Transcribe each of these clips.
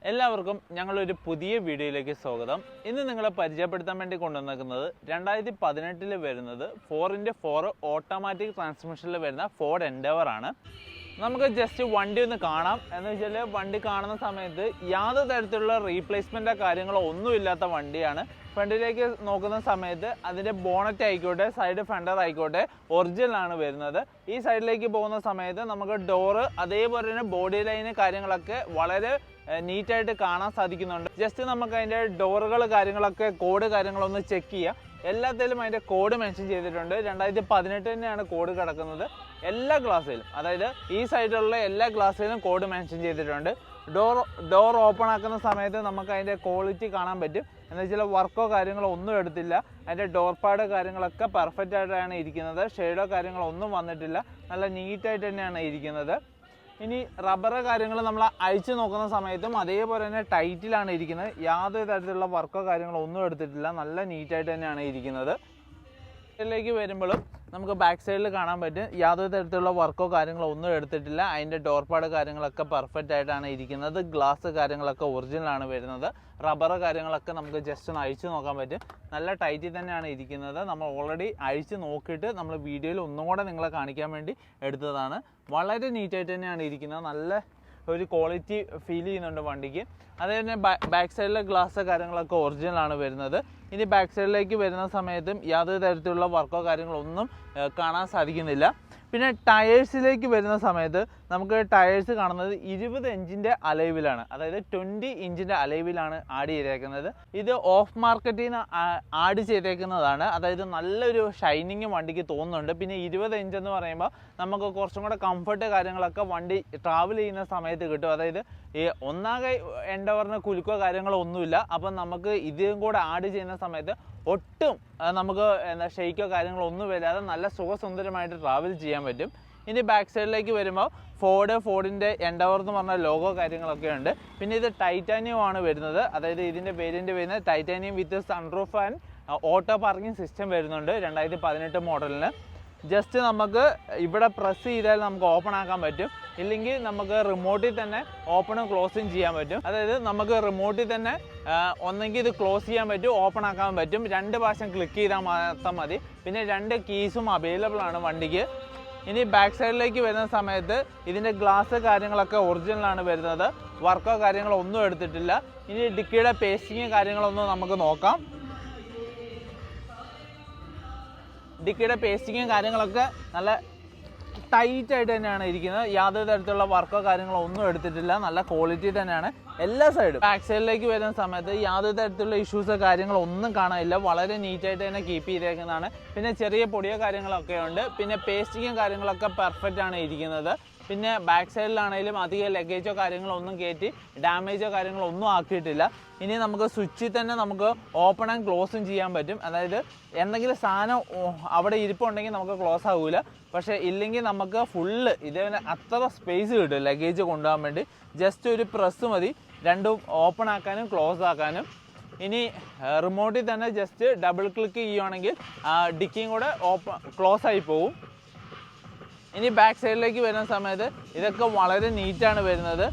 എല്ലാവർക്കും ഞങ്ങളൊരു പുതിയ വീഡിയോയിലേക്ക് സ്വാഗതം. ഇന്ന് നിങ്ങളെ പരിചയപ്പെടുത്താൻ വേണ്ടി കൊണ്ടുവന്നിരിക്കുന്നത് 2018 വരുന്നത് 4x4 ഓട്ടോമാറ്റിക് ട്രാൻസ്മിഷനിൽ വരുന്ന ഫോർഡ് എൻഡവർ ആണ്. നമുക്ക് ജസ്റ്റ് വണ്ടി ഒന്ന് കാണാം. എന്ന് വെച്ചാൽ വണ്ടി കാണുന്ന സമയത്ത് യാതൊരു തരത്തിലുള്ള റീപ്ലേസ്മെൻറ്റോ കാര്യങ്ങളോ ഒന്നുമില്ലാത്ത വണ്ടിയാണ്. ഫ്രണ്ടിലേക്ക് നോക്കുന്ന സമയത്ത് അതിൻ്റെ ബോണറ്റ് ആയിക്കോട്ടെ, സൈഡ് ഫെൻഡർ ആയിക്കോട്ടെ ഒറിജിനലാണ് വരുന്നത്. ഈ സൈഡിലേക്ക് പോകുന്ന സമയത്ത് നമുക്ക് ഡോറ് അതേപോലെ തന്നെ ബോഡി ലൈന് കാര്യങ്ങളൊക്കെ വളരെ നീറ്റായിട്ട് കാണാൻ സാധിക്കുന്നുണ്ട്. ജസ്റ്റ് നമുക്ക് അതിൻ്റെ ഡോറുകൾ കാര്യങ്ങളൊക്കെ കോഡ് കാര്യങ്ങളൊന്ന് ചെക്ക് ചെയ്യാം. എല്ലാത്തിലും അതിൻ്റെ കോഡ് മെൻഷൻ ചെയ്തിട്ടുണ്ട്. 2018 തന്നെയാണ് കോഡ് കിടക്കുന്നത്. എല്ലാ ഗ്ലാസ്സിലും, അതായത് ഈ സൈഡിലുള്ള എല്ലാ ഗ്ലാസ്സിലും കോഡ് മെൻഷൻ ചെയ്തിട്ടുണ്ട്. ഡോർ ഓപ്പൺ ആക്കുന്ന സമയത്ത് നമുക്ക് അതിൻ്റെ ക്വാളിറ്റി കാണാൻ പറ്റും. എന്ന് വെച്ചാൽ വർക്കോ കാര്യങ്ങളോ ഒന്നും എടുത്തില്ല. അതിൻ്റെ ഡോർ പാഡ് കാര്യങ്ങളൊക്കെ പെർഫെക്റ്റ് ആയിട്ടാണ് ഇരിക്കുന്നത്. ഷെയ്ഡോ കാര്യങ്ങളോ ഒന്നും വന്നിട്ടില്ല. നല്ല നീറ്റായിട്ട് തന്നെയാണ് ഇരിക്കുന്നത്. ഇനി റബ്ബർ കാര്യങ്ങൾ നമ്മൾ അഴിച്ച് നോക്കുന്ന സമയത്തും അതേപോലെ തന്നെ ടൈറ്റിലാണ് ഇരിക്കുന്നത്. യാതൊരു തരത്തിലുള്ള വർക്കോ കാര്യങ്ങളോ ഒന്നും എടുത്തിട്ടില്ല. നല്ല നീറ്റായിട്ട് തന്നെയാണ് ഇരിക്കുന്നത്. ഇതിലേക്ക് വരുമ്പോഴും നമുക്ക് ബാക്ക് സൈഡിൽ കാണാൻ പറ്റും യാതൊരു തരത്തിലുള്ള വർക്കോ കാര്യങ്ങളോ ഒന്നും എടുത്തിട്ടില്ല. അതിൻ്റെ ഡോർ പാഡ് കാര്യങ്ങളൊക്കെ പെർഫെക്റ്റ് ആയിട്ടാണ് ഇരിക്കുന്നത്. ഗ്ലാസ് കാര്യങ്ങളൊക്കെ ഒറിജിനലാണ് വരുന്നത്. റബ്ബർ കാര്യങ്ങളൊക്കെ നമുക്ക് ജസ്റ്റ് ഒന്ന് അഴിച്ച് നോക്കാൻ പറ്റും. നല്ല ടൈറ്റിൽ തന്നെയാണ് ഇരിക്കുന്നത്. നമ്മൾ ഓൾറെഡി അഴിച്ച് നോക്കിയിട്ട് നമ്മൾ വീഡിയോയിൽ ഒന്നും കൂടെ നിങ്ങളെ കാണിക്കാൻ വേണ്ടി എടുത്തതാണ്. വളരെ നീറ്റായിട്ട് തന്നെയാണ് ഇരിക്കുന്നത്. നല്ല ഒരു ക്വാളിറ്റി ഫീൽ ചെയ്യുന്നുണ്ട് വണ്ടിക്ക്. അതേപോലെ ബാക്ക് സൈഡിലെ ഗ്ലാസ് കാര്യങ്ങളൊക്കെ ഒറിജിനലാണ് വരുന്നത്. ഇനി ബാക്ക് സൈഡിലേക്ക് വരുന്ന സമയത്തും യാതൊരു തരത്തിലുള്ള വർക്കോ കാര്യങ്ങളോ ഒന്നും കാണാൻ സാധിക്കുന്നില്ല. പിന്നെ ടയേഴ്സിലേക്ക് വരുന്ന സമയത്ത് നമുക്ക് ടയേഴ്സ് കാണുന്നത് 20 ഇഞ്ചിൻ്റെ അലൈവിലാണ്, അതായത് 20 ഇഞ്ചിൻ്റെ അലൈവിലാണ് ആഡ് ചെയ്തേക്കുന്നത്. ഇത് ഓഫ് മാർക്കറ്റിൽ നിന്ന് ആഡ് ചെയ്തേക്കുന്നതാണ്. അതായത് നല്ലൊരു ഷൈനിങ് വണ്ടിക്ക് തോന്നുന്നുണ്ട്. പിന്നെ 20 ഇഞ്ച് എന്ന് പറയുമ്പോൾ നമുക്ക് കുറച്ചും കൂടെ കംഫർട്ട് കാര്യങ്ങളൊക്കെ വണ്ടി ട്രാവൽ ചെയ്യുന്ന സമയത്ത് കിട്ടും. അതായത് ഈ ഒന്നാകെ എൻഡവറിന് കുലുക്കോ കാര്യങ്ങളോ ഒന്നുമില്ല. അപ്പം നമുക്ക് ഇതും കൂടെ ആഡ് ചെയ്യുന്ന സമയത്ത് ഒട്ടും നമുക്ക് ഷെയ്ക്കോ കാര്യങ്ങളോ ഒന്നും വരാതെ നല്ല സുഖസുന്ദരമായിട്ട് ട്രാവൽ ചെയ്യാൻ പറ്റും. ഇനി ബാക്ക് സൈഡിലേക്ക് വരുമ്പോൾ ഫോർഡിൻ്റെ എൻഡവർ എന്ന് പറഞ്ഞ ലോഗോ കാര്യങ്ങളൊക്കെ ഉണ്ട്. പിന്നെ ഇത് ടൈറ്റാനിയം ആണ് വരുന്നത്. അതായത് ഇതിൻ്റെ വേരിയൻ്റ് വരുന്നത് titanium with sunroof and auto parking system വരുന്നുണ്ട് 2018 മോഡലിന്. ജസ്റ്റ് നമുക്ക് ഇവിടെ പ്രസ് ചെയ്താൽ നമുക്ക് ഓപ്പൺ ആക്കാൻ പറ്റും. ഇല്ലെങ്കിൽ നമുക്ക് റിമോട്ടിൽ തന്നെ ഓപ്പണും ക്ലോസും ചെയ്യാൻ പറ്റും. അതായത് നമുക്ക് റിമോട്ടിൽ തന്നെ ഒന്നെങ്കിൽ ഇത് ക്ലോസ് ചെയ്യാൻ പറ്റും, ഓപ്പൺ ആക്കാൻ പറ്റും. 2 പ്രാവശ്യം ക്ലിക്ക് ചെയ്താൽ മാത്രം മതി. പിന്നെ 2 കീസും അവൈലബിൾ ആണ് വണ്ടിക്ക്. ഇനി ബാക്ക് സൈഡിലേക്ക് വരുന്ന സമയത്ത് ഇതിൻ്റെ ഗ്ലാസ് കാര്യങ്ങളൊക്കെ ഒറിജിനലാണ് വരുന്നത്. വർക്കോ കാര്യങ്ങളോ ഒന്നും എടുത്തിട്ടില്ല. ഇനി ഡിക്കിയുടെ പേസ്റ്റിങ് കാര്യങ്ങളൊന്നും നമുക്ക് നോക്കാം. ഡിക്കിയുടെ പേസ്റ്റിങ്ങും കാര്യങ്ങളൊക്കെ നല്ല ടൈറ്റായിട്ട് തന്നെയാണ് ഇരിക്കുന്നത്. യാതൊരു തരത്തിലുള്ള വർക്കോ കാര്യങ്ങളോ ഒന്നും എടുത്തിട്ടില്ല. നല്ല ക്വാളിറ്റി തന്നെയാണ് എല്ലാ സൈഡും. ബാക്ക് സൈഡിലേക്ക് വരുന്ന സമയത്ത് യാതൊരു തരത്തിലുള്ള ഇഷ്യൂസോ കാര്യങ്ങളോ ഒന്നും കാണാനില്ല. വളരെ നീറ്റായിട്ട് തന്നെ കീപ്പ് ചെയ്തേക്കുന്നതാണ്. പിന്നെ ചെറിയ പൊടിയോ കാര്യങ്ങളൊക്കെ ഉണ്ട്. പിന്നെ പേസ്റ്റിങ്ങും കാര്യങ്ങളൊക്കെ പെർഫെക്റ്റ് ആണ് ഇരിക്കുന്നത്. പിന്നെ ബാക്ക് സൈഡിലാണെങ്കിലും അധികം ലഗേജോ കാര്യങ്ങളോ ഒന്നും കയറ്റി ഡാമേജോ കാര്യങ്ങളോ ഒന്നും ആക്കിയിട്ടില്ല. ഇനി നമുക്ക് സ്വിച്ചിൽ തന്നെ നമുക്ക് ഓപ്പൺ ആൻഡ് ക്ലോസും ചെയ്യാൻ പറ്റും. അതായത് എന്തെങ്കിലും സാധനം അവിടെ ഇരിപ്പുണ്ടെങ്കിൽ നമുക്ക് ക്ലോസ് ആകില്ല. പക്ഷേ ഇല്ലെങ്കിൽ നമുക്ക് ഫുള്ള് ഇതേപോലെ അത്ര സ്പേസ് കിട്ടും ലഗേജ് കൊണ്ടുപോകാൻ വേണ്ടി. ജസ്റ്റ് ഒരു പ്രസ് മതി രണ്ടും ഓപ്പൺ ആക്കാനും ക്ലോസ് ആക്കാനും. ഇനി റിമോട്ടിൽ തന്നെ ജസ്റ്റ് ഡബിൾ ക്ലിക്ക് ചെയ്യുകയാണെങ്കിൽ ഡിക്കിയും കൂടെ ക്ലോസ് ആയി പോകും. ഇനി ബാക്ക് സൈഡിലേക്ക് വരുന്ന സമയത്ത് ഇതൊക്കെ വളരെ നീറ്റാണ് വരുന്നത്.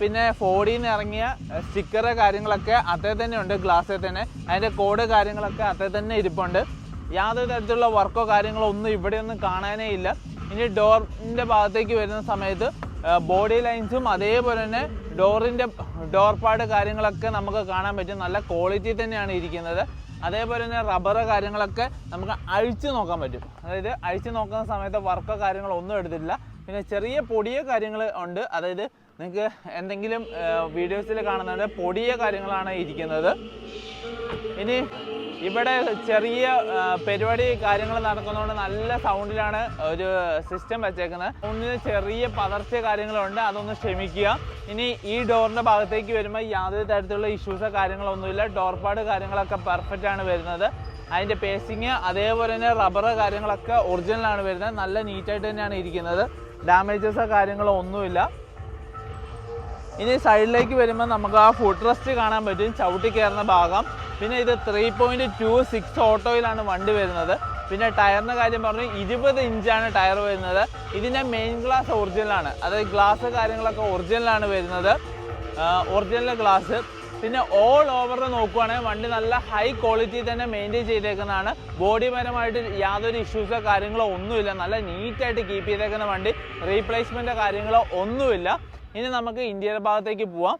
പിന്നെ ഫോർഡിൽ നിന്ന് ഇറങ്ങിയ സ്റ്റിക്കറ് കാര്യങ്ങളൊക്കെ അതേ തന്നെ ഉണ്ട് ഗ്ലാസ്സിൽ തന്നെ. അതിൻ്റെ കോഡ് കാര്യങ്ങളൊക്കെ അതേ തന്നെ ഇരിപ്പുണ്ട്. യാതൊരു തരത്തിലുള്ള വർക്കോ കാര്യങ്ങളോ ഒന്നും ഇവിടെയൊന്നും കാണാനേ ഇല്ല. ഇനി ഡോറിൻ്റെ ഭാഗത്തേക്ക് വരുന്ന സമയത്ത് ബോഡി ലൈൻസും അതേപോലെ തന്നെ ഡോർ പാഡ് കാര്യങ്ങളൊക്കെ നമുക്ക് കാണാൻ പറ്റും. നല്ല ക്വാളിറ്റി തന്നെയാണ് ഇരിക്കുന്നത്. അതേപോലെ തന്നെ റബ്ബർ കാര്യങ്ങളൊക്കെ നമുക്ക് അഴിച്ച് നോക്കാൻ പറ്റും. അതായത് അഴിച്ച് നോക്കുന്ന സമയത്ത് വർക്കോ കാര്യങ്ങളോ ഒന്നും എടുത്തിട്ടില്ല. പിന്നെ ചെറിയ പൊടിയോ കാര്യങ്ങൾ ഉണ്ട്. അതായത് നിങ്ങൾക്ക് എന്തെങ്കിലും വീഡിയോസിൽ കാണുന്നത് പൊടിയ കാര്യങ്ങളാണ് ഇരിക്കുന്നത്. ഇനി ഇവിടെ ചെറിയ പരിപാടി കാര്യങ്ങൾ നടക്കുന്നതുകൊണ്ട് നല്ല സൗണ്ടിലാണ് ഒരു സിസ്റ്റം വെച്ചേക്കുന്നത്. സൗണ്ടിന് ചെറിയ പതർച്ച കാര്യങ്ങളുണ്ട്, അതൊന്ന് ക്ഷമിക്കുക. ഇനി ഈ ഡോറിൻ്റെ ഭാഗത്തേക്ക് വരുമ്പോൾ യാതൊരു തരത്തിലുള്ള ഇഷ്യൂസോ കാര്യങ്ങളൊന്നുമില്ല. ഡോർ പാഡ് കാര്യങ്ങളൊക്കെ പെർഫെക്റ്റ് ആണ് വരുന്നത്. അതിൻ്റെ പേസിങ് അതേപോലെ തന്നെ റബ്ബർ കാര്യങ്ങളൊക്കെ ഒറിജിനലാണ് വരുന്നത്. നല്ല നീറ്റായിട്ട് തന്നെയാണ് ഇരിക്കുന്നത്. ഡാമേജസോ കാര്യങ്ങളോ ഒന്നുമില്ല. ഇനി സൈഡിലേക്ക് വരുമ്പോൾ നമുക്ക് ആ ഫുഡ് റെസ്റ്റ് കാണാൻ പറ്റും, ചവിട്ടി കയറുന്ന ഭാഗം. പിന്നെ ഇത് 3.26 ഓട്ടോയിലാണ് വണ്ടി വരുന്നത്. പിന്നെ ടയറിൻ്റെ കാര്യം പറഞ്ഞു 20 ഇഞ്ചാണ് ടയർ വരുന്നത്. ഇതിൻ്റെ മെയിൻ ഗ്ലാസ് ഒറിജിനലാണ്, അതായത് ഗ്ലാസ് കാര്യങ്ങളൊക്കെ ഒറിജിനലാണ് വരുന്നത്. Original glass. പിന്നെ ഓൾ ഓവർ നോക്കുവാണെങ്കിൽ വണ്ടി നല്ല ഹൈ ക്വാളിറ്റി തന്നെ മെയിൻറ്റെയിൻ ചെയ്തേക്കുന്നതാണ്. ബോഡി പരമായിട്ട് യാതൊരു ഇഷ്യൂസോ കാര്യങ്ങളോ ഒന്നുമില്ല. നല്ല നീറ്റായിട്ട് കീപ്പ് ചെയ്തേക്കുന്ന വണ്ടി. റീപ്ലേസ്മെൻറ്റോ കാര്യങ്ങളോ ഒന്നുമില്ല. ഇനി നമുക്ക് ഇന്റീരിയർ ഭാഗത്തേക്ക് പോവാം.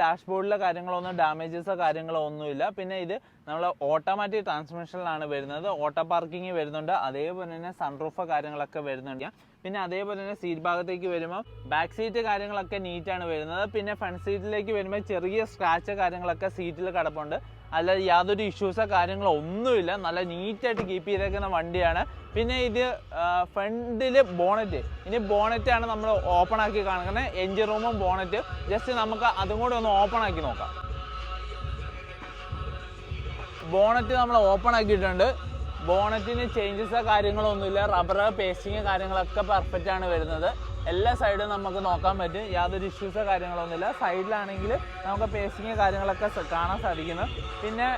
ഡാഷ്ബോർഡിലെ കാര്യങ്ങളൊന്നും ഡാമേജസോ കാര്യങ്ങളോ ഒന്നുമില്ല. പിന്നെ ഇത് നമ്മൾ ഓട്ടോമാറ്റിക് ട്രാൻസ്മിഷനിലാണ് വരുന്നത്. ഓട്ടോ പാർക്കിംഗ് വരുന്നുണ്ട്, അതേപോലെ തന്നെ സൺറൂഫ് കാര്യങ്ങളൊക്കെ വരുന്നുണ്ട്. പിന്നെ അതേപോലെ തന്നെ സീറ്റ് ഭാഗത്തേക്ക് വരുമ്പോൾ ബാക്ക് സീറ്റ് കാര്യങ്ങളൊക്കെ നീറ്റാണ് വരുന്നത്. പിന്നെ ഫ്രണ്ട് സീറ്റിലേക്ക് വരുമ്പോൾ ചെറിയ സ്ക്രാച്ച് കാര്യങ്ങളൊക്കെ സീറ്റിൽ കിടപ്പുണ്ട്. അല്ലാതെ യാതൊരു ഇഷ്യൂസോ കാര്യങ്ങളോ ഒന്നുമില്ല. നല്ല നീറ്റായിട്ട് കീപ്പ് ചെയ്തേക്കുന്ന വണ്ടിയാണ്. പിന്നെ ഇത് ഫ്രണ്ടിൽ ബോണറ്റ്. ഇനി ബോണറ്റാണ് നമ്മൾ ഓപ്പൺ ആക്കി കാണിക്കുന്നത്. എൻജിൻ റൂമും ബോണറ്റ് ജസ്റ്റ് നമുക്ക് അതും കൂടെ ഒന്ന് ഓപ്പൺ ആക്കി നോക്കാം. ബോണറ്റ് നമ്മൾ ഓപ്പൺ ആക്കിയിട്ടുണ്ട്. ബോണറ്റിന് ചേഞ്ചസോ കാര്യങ്ങളോ ഒന്നുമില്ല. റബ്ബർ പേസ്റ്റിങ് കാര്യങ്ങളൊക്കെ പെർഫെക്റ്റ് ആണ് വരുന്നത്. എല്ലാ സൈഡും നമുക്ക് നോക്കാൻ പറ്റും. യാതൊരു ഇഷ്യൂസോ കാര്യങ്ങളൊന്നുമില്ല. സൈഡിലാണെങ്കിൽ നമുക്ക് പേസ്റ്റിങ് കാര്യങ്ങളൊക്കെ കാണാൻ സാധിക്കുന്നു. പിന്നെ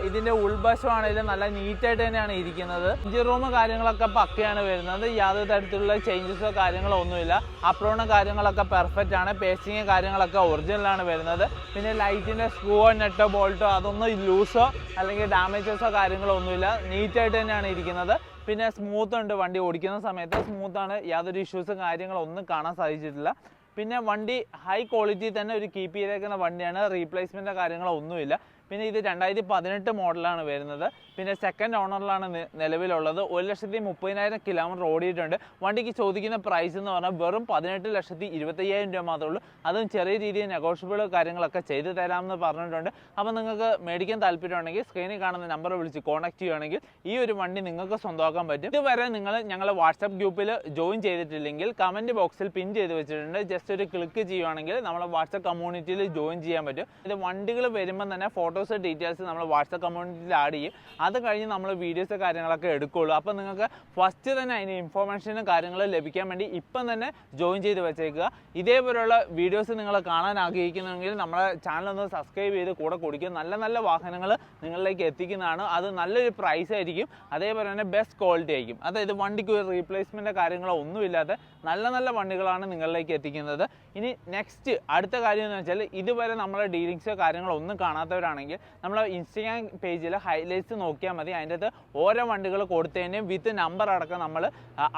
ഇതിൻ്റെ ഉൾവശമാണെങ്കിലും നല്ല നീറ്റായിട്ട് തന്നെയാണ് ഇരിക്കുന്നത്. എൻജിൻ റൂം കാര്യങ്ങളൊക്കെ പക്കയാണ് വരുന്നത്. യാതൊരു തരത്തിലുള്ള ചേഞ്ചസോ കാര്യങ്ങളോ ഒന്നുമില്ല. അപ്രോണും കാര്യങ്ങളൊക്കെ പെർഫെക്റ്റ് ആണ്. പേസ്റ്റിങ് കാര്യങ്ങളൊക്കെ ഒറിജിനലാണ് വരുന്നത്. പിന്നെ ലൈറ്റിൻ്റെ സ്ക്രൂവോ നെട്ടോ ബോൾട്ടോ അതൊന്നും ലൂസോ അല്ലെങ്കിൽ ഡാമേജസോ കാര്യങ്ങളോ ഒന്നുമില്ല. നീറ്റായിട്ട് തന്നെയാണ് ഇരിക്കുന്നത്. പിന്നെ സ്മൂത്ത് ഉണ്ട്. വണ്ടി ഓടിക്കുന്ന സമയത്ത് സ്മൂത്താണ്. യാതൊരു ഇഷ്യൂസും കാര്യങ്ങളോ ഒന്നും കാണാൻ സാധിച്ചിട്ടില്ല. പിന്നെ വണ്ടി ഹൈ ക്വാളിറ്റി തന്നെ ഒരു കീപ്പ് ചെയ്തേക്കുന്ന വണ്ടിയാണ്. റീപ്ലേസ്മെൻറ്റോ കാര്യങ്ങളോ ഒന്നുമില്ല. പിന്നെ ഇത് 2018 മോഡലാണ് വരുന്നത്. പിന്നെ സെക്കൻഡ് ഓണറിലാണ് നിലവിലുള്ളത്. 1,30,000 കിലോമീറ്റർ ഓടിയിട്ടുണ്ട്. വണ്ടിക്ക് ചോദിക്കുന്ന പ്രൈസ് എന്ന് പറഞ്ഞാൽ വെറും 18,25,000 രൂപ മാത്രമേ ഉള്ളൂ. അതും ചെറിയ രീതിയിൽ നെഗോഷ്യബിൾ കാര്യങ്ങളൊക്കെ ചെയ്തു തരാമെന്ന് പറഞ്ഞിട്ടുണ്ട്. അപ്പോൾ നിങ്ങൾക്ക് മേടിക്കാൻ താല്പര്യമുണ്ടെങ്കിൽ സ്ക്രീനിൽ കാണുന്ന നമ്പർ വിളിച്ച് കോൺടാക്ട് ചെയ്യുകയാണെങ്കിൽ ഈ ഒരു വണ്ടി നിങ്ങൾക്ക് സ്വന്തമാക്കാൻ പറ്റും. ഇതുവരെ നിങ്ങൾ ഞങ്ങളുടെ വാട്സാപ്പ് ഗ്രൂപ്പിൽ ജോയിൻ ചെയ്തിട്ടില്ലെങ്കിൽ കമൻറ്റ് ബോക്സിൽ പിൻ ചെയ്ത് വെച്ചിട്ടുണ്ട്. ജസ്റ്റ് ഒരു ക്ലിക്ക് ചെയ്യുകയാണെങ്കിൽ നമ്മുടെ വാട്സാപ്പ് കമ്മ്യൂണിറ്റിയിൽ ജോയിൻ ചെയ്യാൻ പറ്റും. ഇത് വണ്ടികൾ വരുമ്പോൾ തന്നെ ഫോട്ടോസ് ഡീറ്റെയിൽസ് നമ്മൾ വാട്സാപ്പ് കമ്മ്യൂണിറ്റിയിൽ ആഡ് ചെയ്യും. അത് കഴിഞ്ഞ് നമ്മൾ വീഡിയോസ് കാര്യങ്ങളൊക്കെ എടുക്കുകയുള്ളൂ. അപ്പോൾ നിങ്ങൾക്ക് ഫസ്റ്റ് തന്നെ അതിന് ഇൻഫോർമേഷനും കാര്യങ്ങളും ലഭിക്കാൻ വേണ്ടി ഇപ്പം തന്നെ ജോയിൻ ചെയ്ത് വെച്ചേക്കുക. ഇതേപോലുള്ള വീഡിയോസ് നിങ്ങൾ കാണാൻ ആഗ്രഹിക്കുന്നെങ്കിൽ നമ്മുടെ ചാനൽ ഒന്ന് സബ്സ്ക്രൈബ് ചെയ്ത് കൂടെ കൊടുക്കുക. നല്ല നല്ല വാഹനങ്ങൾ നിങ്ങളിലേക്ക് എത്തിക്കുന്നതാണ്. അത് നല്ലൊരു പ്രൈസ് ആയിരിക്കും. അതേപോലെ തന്നെ ബെസ്റ്റ് ക്വാളിറ്റി ആയിരിക്കും. അതായത് വണ്ടിക്ക് ഒരു റീപ്ലേസ്മെൻറ്റോ കാര്യങ്ങളോ ഒന്നുമില്ലാത്ത നല്ല നല്ല വണ്ടികളാണ് നിങ്ങളിലേക്ക് എത്തിക്കുന്നത്. ഇനി നെക്സ്റ്റ് അടുത്ത കാര്യം എന്ന് വെച്ചാൽ ഇതുവരെ നമ്മളെ ഡീലിങ്സോ കാര്യങ്ങളോ ഒന്നും കാണാത്തവരാണെങ്കിൽ നമ്മൾ ഇൻസ്റ്റാഗ്രാം പേജിൽ ഹൈലൈറ്റ്സ് നോക്കിയാൽ മതി. അതിൻ്റെ അകത്ത് ഓരോ വണ്ടികൾ കൊടുത്തതിന് വിത്ത് നമ്പർ അടക്കം നമ്മൾ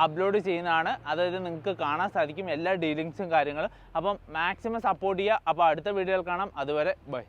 അപ്ലോഡ് ചെയ്യുന്നതാണ്. അതായത് നിങ്ങൾക്ക് കാണാൻ സാധിക്കും എല്ലാ ഡീലിങ്സും കാര്യങ്ങളും. അപ്പം മാക്സിമം സപ്പോർട്ട് ചെയ്യുക. അപ്പോൾ അടുത്ത വീഡിയോയിൽ കാണാം. അതുവരെ ബൈ.